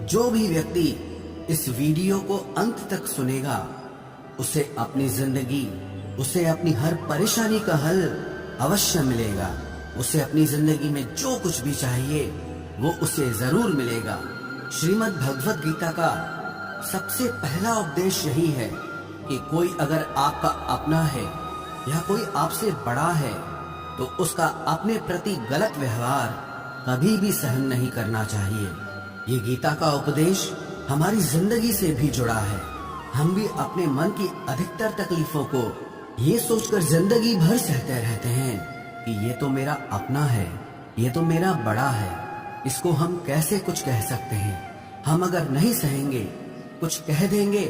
जो भी व्यक्ति इस वीडियो को अंत तक सुनेगा उसे अपनी जिंदगी, उसे अपनी हर परेशानी का हल अवश्य मिलेगा। उसे अपनी जिंदगी में जो कुछ भी चाहिए वो उसे जरूर मिलेगा। श्रीमद् भगवत गीता का सबसे पहला उपदेश यही है कि कोई अगर आपका अपना है या कोई आपसे बड़ा है तो उसका अपने प्रति गलत व्यवहार कभी भी सहन नहीं करना चाहिए। ये गीता का उपदेश हमारी जिंदगी से भी जुड़ा है। हम भी अपने मन की अधिकतर तकलीफों को ये सोचकर जिंदगी भर सहते रहते हैं कि ये तो मेरा अपना है, ये तो मेरा बड़ा है, इसको हम कैसे कुछ कह सकते हैं। हम अगर नहीं सहेंगे, कुछ कह देंगे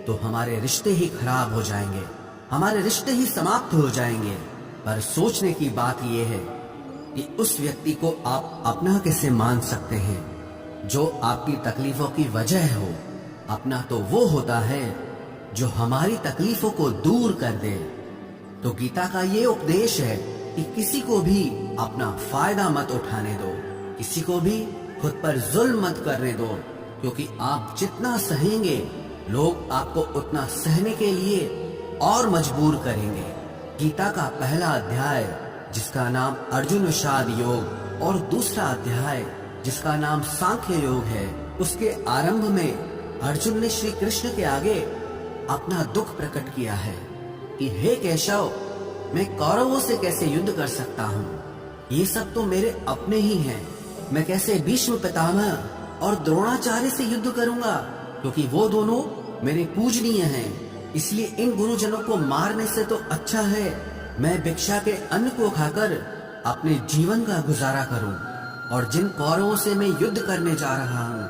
तो हमारे रिश्ते ही खराब हो जाएंगे, हमारे रिश्ते ही समाप्त हो जाएंगे। पर सोचने की बात यह है कि उस व्यक्ति को आप अपना कैसे मान सकते हैं जो आपकी तकलीफों की वजह हो। अपना तो वो होता है जो हमारी तकलीफों को दूर कर दे। तो गीता का ये उपदेश है कि किसी को भी अपना फायदा मत उठाने दो, किसी को भी खुद पर जुल्म मत करने दो, क्योंकि आप जितना सहेंगे लोग आपको उतना सहने के लिए और मजबूर करेंगे। गीता का पहला अध्याय जिसका नाम अर्जुन विषाद योग और दूसरा अध्याय जिसका नाम सांख्य योग है, उसके आरंभ में अर्जुन ने श्री कृष्ण के आगे अपना दुख प्रकट किया है कि हे केशव, मैं कौरवों से कैसे युद्ध कर सकता हूँ। ये सब तो मेरे अपने ही हैं। मैं कैसे भीष्म पितामह और द्रोणाचार्य से युद्ध करूंगा, क्योंकि वो दोनों मेरे पूजनीय हैं। इसलिए इन गुरुजनों को मारने से तो अच्छा है मैं भिक्षा के अन्न को खाकर अपने जीवन का गुजारा करूं। और जिन कौरवों से मैं युद्ध करने जा रहा हूं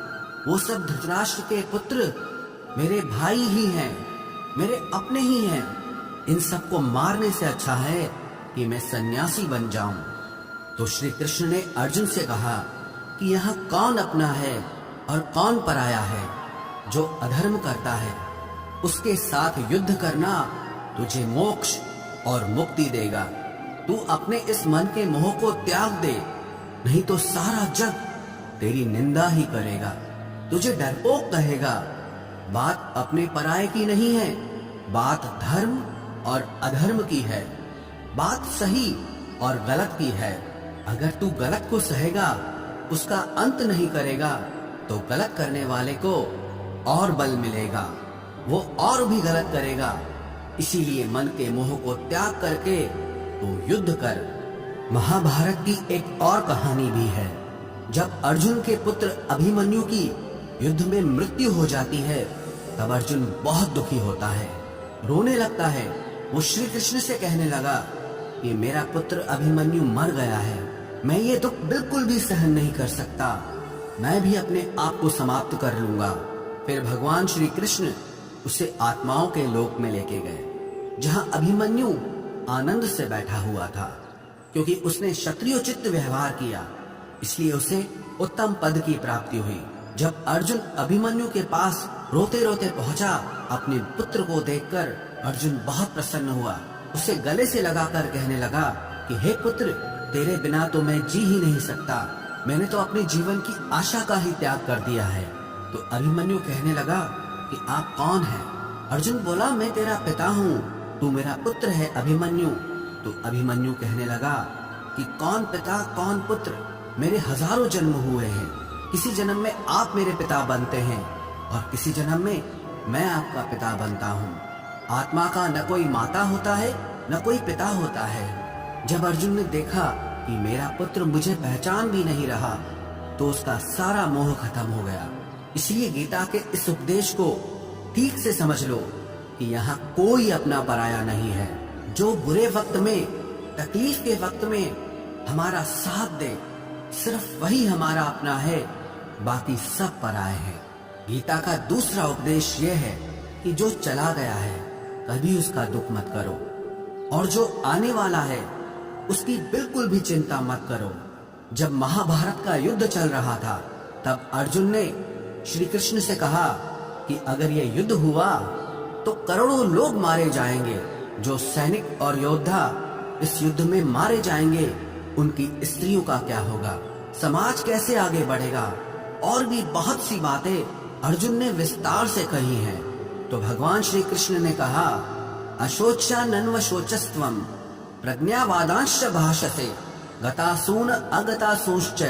वो सब धृतराष्ट्र के पुत्र मेरे भाई ही हैं, मेरे अपने ही हैं। इन सबको मारने से अच्छा है कि मैं सन्यासी बन जाऊं। तो श्री कृष्ण ने अर्जुन से कहा कि यहाँ कौन अपना है और कौन पराया है। जो अधर्म करता है उसके साथ युद्ध करना तुझे मोक्ष और मुक्ति देगा। तू अपने इस मन के मोह को त्याग दे, नहीं तो सारा जग तेरी निंदा ही करेगा, तुझे डरपोक कहेगा। बात अपने पराये की नहीं है, बात धर्म और अधर्म की है, बात सही और गलत की है। अगर तू गलत को सहेगा, उसका अंत नहीं करेगा, तो गलत करने वाले को और बल मिलेगा, वो और भी गलत करेगा। इसीलिए मन के मोह को त्याग करके तू युद्ध कर। महाभारत की एक और कहानी भी है। जब अर्जुन के पुत्र अभिमन्यु की युद्ध में मृत्यु हो जाती है तब अर्जुन बहुत दुखी होता है, रोने लगता है। वो श्री कृष्ण से कहने लगा कि मेरा पुत्र अभिमन्यु मर गया है, मैं ये दुख बिल्कुल भी सहन नहीं कर सकता, मैं भी अपने आप को समाप्त कर लूंगा। फिर भगवान श्री कृष्ण उसे आत्माओं के लोक में लेके गए, जहां अभिमन्यु आनंद से बैठा हुआ था। क्योंकि उसने क्षत्रियोचित व्यवहार किया, इसलिए उसे उत्तम पद की प्राप्ति हुई। जब अर्जुन अभिमन्यु के पास रोते रोते पहुंचा, अपने पुत्र को देखकर अर्जुन बहुत प्रसन्न हुआ। उसे गले से लगाकर कहने लगा कि हे पुत्र, तेरे बिना तो मैं जी ही नहीं सकता, मैंने तो अपने जीवन की आशा का ही त्याग कर दिया है। तो अभिमन्यु कहने लगा कि आप कौन हैं? अर्जुन बोला, मैं तेरा पिता हूँ, तू मेरा पुत्र है अभिमन्यु। तो अभिमन्यु कहने लगा कि कौन पिता कौन पुत्र, मेरे हजारों जन्म हुए हैं, किसी जन्म में आप मेरे पिता बनते हैं और किसी जन्म में मैं आपका पिता बनता हूँ। आत्मा का न कोई माता होता है न कोई पिता होता है। जब अर्जुन ने देखा कि मेरा पुत्र मुझे पहचान भी नहीं रहा तो उसका सारा मोह खत्म हो गया। इसलिए गीता के इस उपदेश को ठीक से समझ लो कि यहाँ कोई अपना पराया नहीं है। जो बुरे वक्त में, तकलीफ के वक्त में हमारा साथ दे, सिर्फ वही हमारा अपना है, बाकी सब पराये हैं। गीता का दूसरा उपदेश यह है कि जो चला गया है कभी उसका दुख मत करो, और जो आने वाला है उसकी बिल्कुल भी चिंता मत करो। जब महाभारत का युद्ध चल रहा था तब अर्जुन ने श्री कृष्ण से कहा कि अगर ये युद्ध हुआ तो करोड़ों लोग मारे जाएंगे। जो सैनिक और योद्धा इस युद्ध में मारे जाएंगे उनकी स्त्रियों का क्या होगा, समाज कैसे आगे बढ़ेगा, और भी बहुत सी बातें अर्जुन ने विस्तार से कही हैं। तो भगवान श्री कृष्ण ने कहा, अशोचा नन्व शोचस्त्वम प्रज्ञावादांश भाषते गतासून अगतासूश्च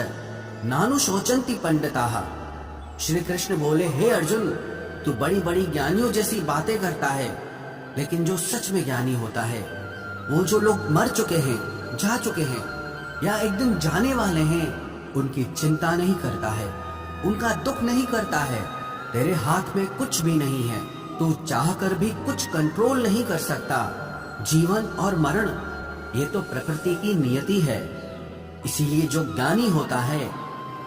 नानु शोचंती पंडिताः। श्री कृष्ण बोले, हे अर्जुन, तू बड़ी बड़ी ज्ञानियों जैसी बातें करता है, लेकिन जो सच में ज्ञानी होता है, वो जो लोग मर चुके हैं, जा चुके हैं या एक दिन जाने वाले हैं, उनकी चिंता नहीं करता है, उनका दुख नहीं करता है। तेरे हाथ में कुछ भी नहीं है, तू चाहकर भी कुछ कंट्रोल नहीं कर सकता। जीवन और मरण ये तो प्रकृति की नियति है। इसीलिए जो ज्ञानी होता है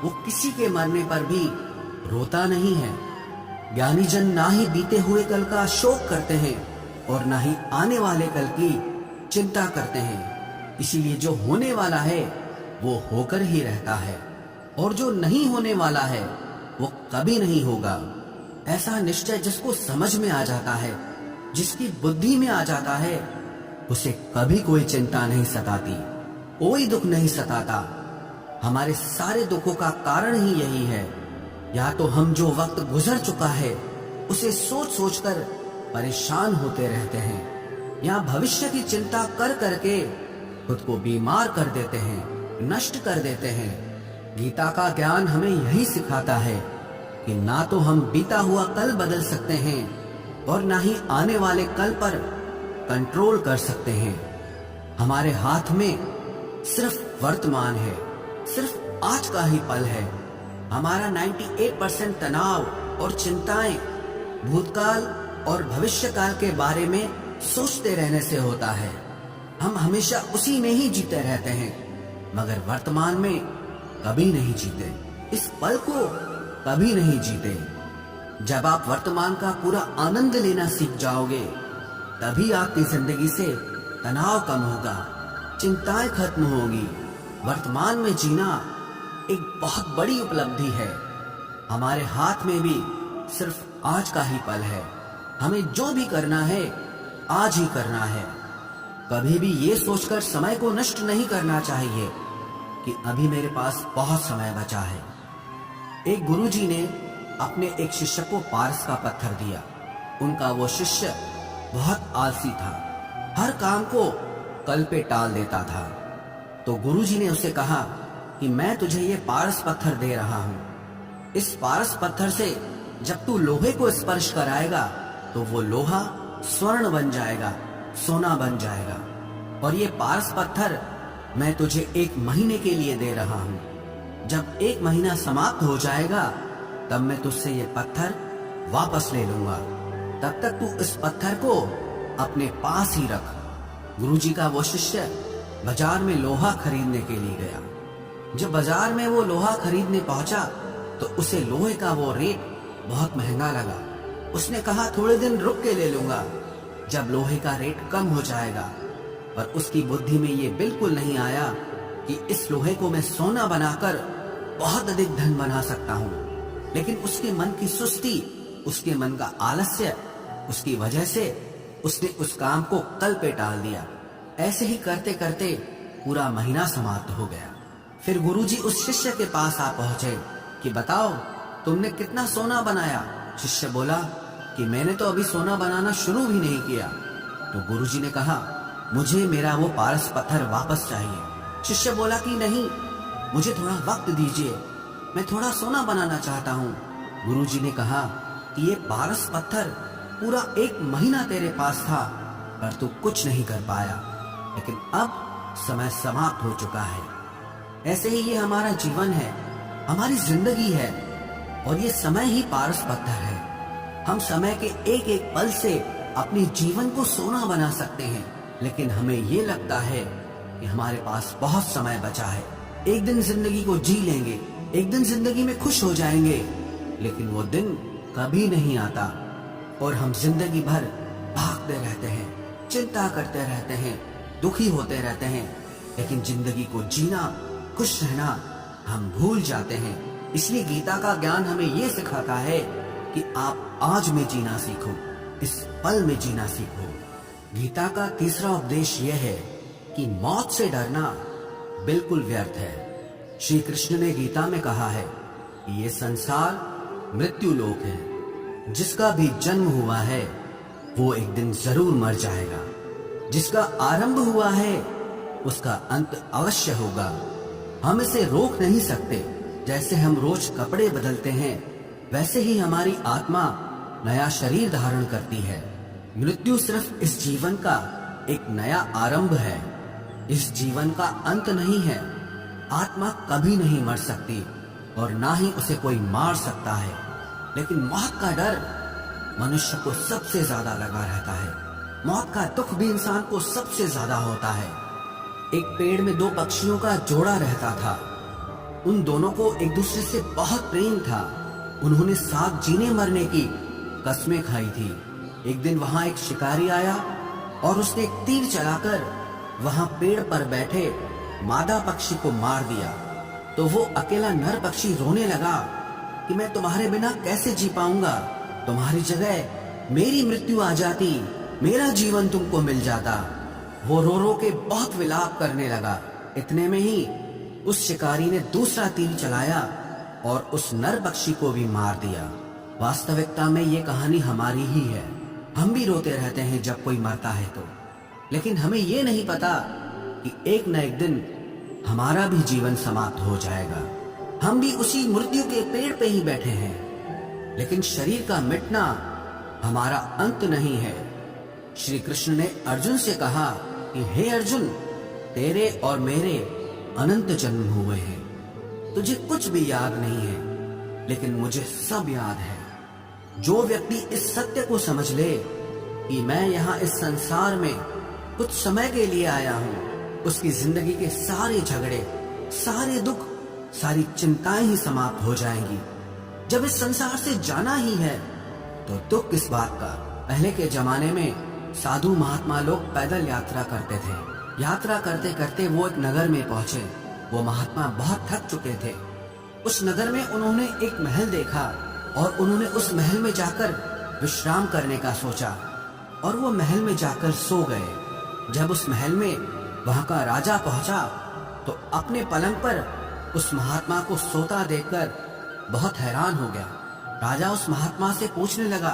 वो किसी के मरने पर भी रोता नहीं है। ज्ञानी जन ना ही बीते हुए कल का शोक करते हैं और ना ही आने वाले कल की चिंता करते हैं। इसीलिए जो होने वाला है वो होकर ही रहता है, और जो नहीं होने वाला है वो कभी नहीं होगा। ऐसा निश्चय जिसको समझ में आ जाता है, जिसकी बुद्धि में आ जाता है, उसे कभी कोई चिंता नहीं सताती, कोई दुख नहीं सताता। हमारे सारे दुखों का कारण ही यही है। या तो हम जो वक्त गुजर चुका है उसे सोच सोचकर परेशान होते रहते हैं, या भविष्य की चिंता कर करके खुद को बीमार कर देते हैं, नष्ट कर देते हैं। गीता का ज्ञान हमें यही सिखाता है कि ना तो हम बीता हुआ कल बदल सकते हैं और ना ही आने वाले कल पर कंट्रोल कर सकते हैं। हमारे हाथ में सिर्फ वर्तमान है, सिर्फ आज का ही पल है। हमारा 98% तनाव और चिंताएं भूतकाल और भविष्यकाल के बारे में सोचते रहने से होता है। हम हमेशा उसी में ही जीते रहते हैं, मगर वर्तमान में कभी नहीं जीते, इस पल को कभी नहीं जीते। जब आप वर्तमान का पूरा आनंद लेना सीख जाओगे, तभी आपकी जिंदगी से तनाव कम होगा, चिंताएं खत्म होगी। वर्तमान में जीना एक बहुत बड़ी उपलब्धि है। हमारे हाथ में भी सिर्फ आज का ही पल है। हमें जो भी करना है आज ही करना है। कभी भी ये सोचकर समय को नष्ट नहीं करना चाहिए कि अभी मेरे पास बहुत समय बचा है। एक गुरुजी ने अपने एक शिष्य को पारस का पत्थर दिया। उनका वो शिष्य बहुत आलसी था, हर काम को कल पे टाल देता था। तो गुरुजी ने उसे कहा कि मैं तुझे ये पारस पत्थर दे रहा हूँ। इस पारस पत्थर से जब तू लोहे को स्पर्श कराएगा तो वो लोहा स्वर्ण बन जाएगा, सोना बन जाएगा। और ये पारस पत्थर मैं तुझे 1 महीने के लिए दे रहा हूँ। जब 1 महीना समाप्त हो जाएगा तब मैं तुझसे ये पत्थर वापस ले लूंगा। तब तक तू इस पत्थर को अपने पास ही रख। गुरुजी का वो शिष्य बाजार में लोहा खरीदने के लिए गया। जब बाजार में वो लोहा खरीदने पहुंचा तो उसे लोहे का वो रेट बहुत महंगा लगा। उसने कहा थोड़े दिन रुक के ले लूंगा, जब लोहे का रेट कम हो जाएगा। पर उसकी बुद्धि में ये बिल्कुल नहीं आया कि इस लोहे को मैं सोना बनाकर बहुत अधिक धन बना सकता हूँ। लेकिन उसके मन की सुस्ती, उसके मन का आलस्य, उसकी वजह से उसने उस काम को कल पे टाल दिया। ऐसे ही करते करते पूरा महीना समाप्त हो गया। फिर गुरुजी उस शिष्य के पास आ पहुंचे कि बताओ तुमने कितना सोना बनाया। शिष्य बोला कि मैंने तो अभी सोना बनाना शुरू भी नहीं किया। तो गुरुजी ने कहा मुझे मेरा वो पारस पत्थर वापस चाहिए। शिष्य बोला कि नहीं, मुझे थोड़ा वक्त दीजिए, मैं थोड़ा सोना बनाना चाहता हूँ। गुरुजी ने कहा कि ये पारस पत्थर पूरा 1 महीना तेरे पास था, पर तू कुछ नहीं कर पाया। लेकिन अब समय समाप्त हो चुका है। ऐसे ही ये हमारा जीवन है, हमारी जिंदगी है, और ये समय ही पारस पत्थर है। हम समय के एक एक पल से अपने जीवन को सोना बना सकते हैं। लेकिन हमें ये लगता है कि हमारे पास बहुत समय बचा है, एक दिन जिंदगी को जी लेंगे, एक दिन जिंदगी में खुश हो जाएंगे। लेकिन वो दिन कभी नहीं आता और हम जिंदगी भर भागते रहते हैं, चिंता करते रहते हैं, दुखी होते रहते हैं। लेकिन जिंदगी को जीना, खुश रहना हम भूल जाते हैं। इसलिए गीता का ज्ञान हमें ये सिखाता है कि आप आज में जीना सीखो, इस पल में जीना सीखो। गीता का तीसरा उपदेश यह है कि मौत से डरना बिल्कुल व्यर्थ है। श्री कृष्ण ने गीता में कहा है कि ये संसार मृत्यु लोक है। जिसका भी जन्म हुआ है वो एक दिन जरूर मर जाएगा। जिसका आरंभ हुआ है उसका अंत अवश्य होगा। हम इसे रोक नहीं सकते। जैसे हम रोज कपड़े बदलते हैं वैसे ही हमारी आत्मा नया शरीर धारण करती है। मृत्यु सिर्फ इस जीवन का एक नया आरंभ है, इस जीवन का अंत नहीं है। आत्मा कभी नहीं मर सकती और ना ही उसे कोई मार सकता है। लेकिन मौत का डर मनुष्य को सबसे ज्यादा लगा रहता है। मौत का दुख भी इंसान को सबसे ज्यादा होता है। एक पेड़ में दो पक्षियों का जोड़ा रहता था। उन दोनों को एक दूसरे से बहुत प्रेम था। उन्होंने साथ जीने मरने की कस्में खाई थी। एक दिन वहां एक शिकारी आया और उसने एक तीर चलाकर वहां पेड़ पर बैठे मादा पक्षी को मार दिया। तो वो अकेला नर पक्षी रोने लगा कि मैं तुम्हारे बिना कैसे जी पाऊंगा। तुम्हारी जगह मेरी मृत्यु आ जाती, मेरा जीवन तुमको मिल जाता। वो रो रो के बहुत विलाप करने लगा। इतने में ही उस शिकारी ने दूसरा तीर चलाया और उस नर पक्षी को भी मार दिया। वास्तविकता में ये कहानी हमारी ही है। हम भी रोते रहते हैं जब कोई मरता है तो, लेकिन हमें ये नहीं पता कि एक न एक दिन हमारा भी जीवन समाप्त हो जाएगा। हम भी उसी मृत्यु के पेड़ पे ही बैठे हैं। लेकिन शरीर का मिटना हमारा अंत नहीं है। श्री कृष्ण ने अर्जुन से कहा कि हे अर्जुन, तेरे और मेरे अनंत जन्म हुए हैं। तुझे कुछ भी याद नहीं है, लेकिन मुझे सब याद है। जो व्यक्ति इस सत्य को समझ ले कि मैं यहाँ इस संसार में कुछ समय के लिए आया हूँ, उसकी जिंदगी के सारे झगड़े, सारे दुख, सारी चिंताएं ही समाप्त हो जाएंगी। जब इस संसार से जाना ही है तो दुख किस बात का। पहले के जमाने में साधु महात्मा लोग पैदल यात्रा करते थे। यात्रा करते करते वो एक नगर में पहुंचे। वो महात्मा बहुत थक चुके थे। उस नगर में उन्होंने एक महल देखा और उन्होंने उस महल में जाकर विश्राम करने का सोचा और वो महल में जाकर सो गए। जब उस महल में वहां का राजा पहुंचा तो अपने पलंग पर उस महात्मा को सोता देखकर बहुत हैरान हो गया। राजा उस महात्मा से पूछने लगा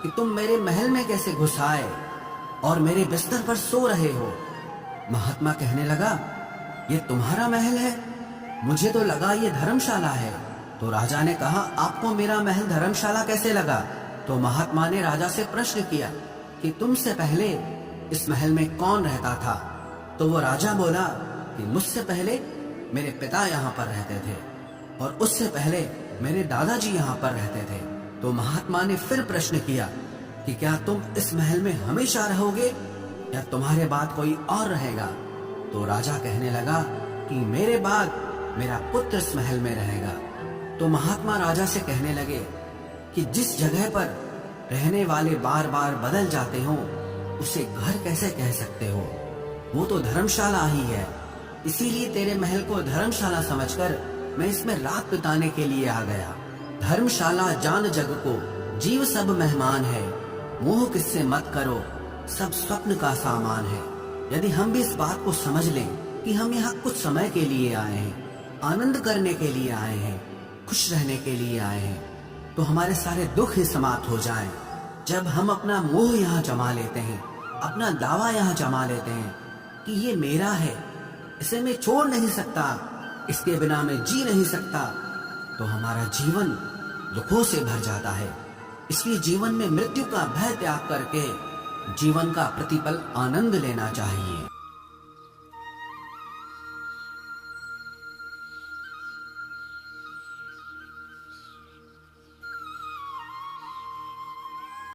कि तुम मेरे महल में कैसे घुस आए और मेरे बिस्तर पर सो रहे हो। महात्मा कहने लगा, ये तुम्हारा महल है? मुझे तो लगा ये धर्मशाला है। तो राजा ने कहा, आपको मेरा महल धर्मशाला कैसे लगा? तो महात्मा ने राजा से प्रश्न किया कि तुमसे पहले इस महल में कौन रहता था? तो वो राजा बोला कि मुझसे पहले मेरे पिता यहाँ पर रहते थे और उससे पहले मेरे दादाजी यहाँ पर रहते थे। तो महात्मा ने फिर प्रश्न किया कि क्या तुम इस महल में हमेशा रहोगे या तुम्हारे बाद कोई और रहेगा? तो राजा कहने लगा कि मेरे बाद मेरा पुत्र इस महल में रहेगा। तो महात्मा राजा से कहने लगे कि जिस जगह पर रहने वाले बार बार बदल जाते हो उसे घर कैसे कह सकते हो? वो तो धर्मशाला ही है। इसीलिए तेरे महल को धर्मशाला समझकर मैं इसमें रात बिताने के लिए आ गया। धर्मशाला जान जग को, जीव सब मेहमान है। मोह किससे मत करो, सब स्वप्न का सामान है। यदि हम भी इस बात को समझ लें कि हम यहाँ कुछ समय के लिए आए हैं, आनंद करने के लिए आए हैं, खुश रहने के लिए आए हैं, तो हमारे सारे दुख ही समाप्त हो जाएं। जब हम अपना मोह यहाँ जमा लेते हैं, अपना दावा यहाँ जमा लेते हैं कि ये मेरा है, इसे मैं छोड़ नहीं सकता, इसके बिना मैं जी नहीं सकता, तो हमारा जीवन दुखों से भर जाता है। इसलिए जीवन में मृत्यु का भय त्याग करके जीवन का प्रतिपल आनंद लेना चाहिए।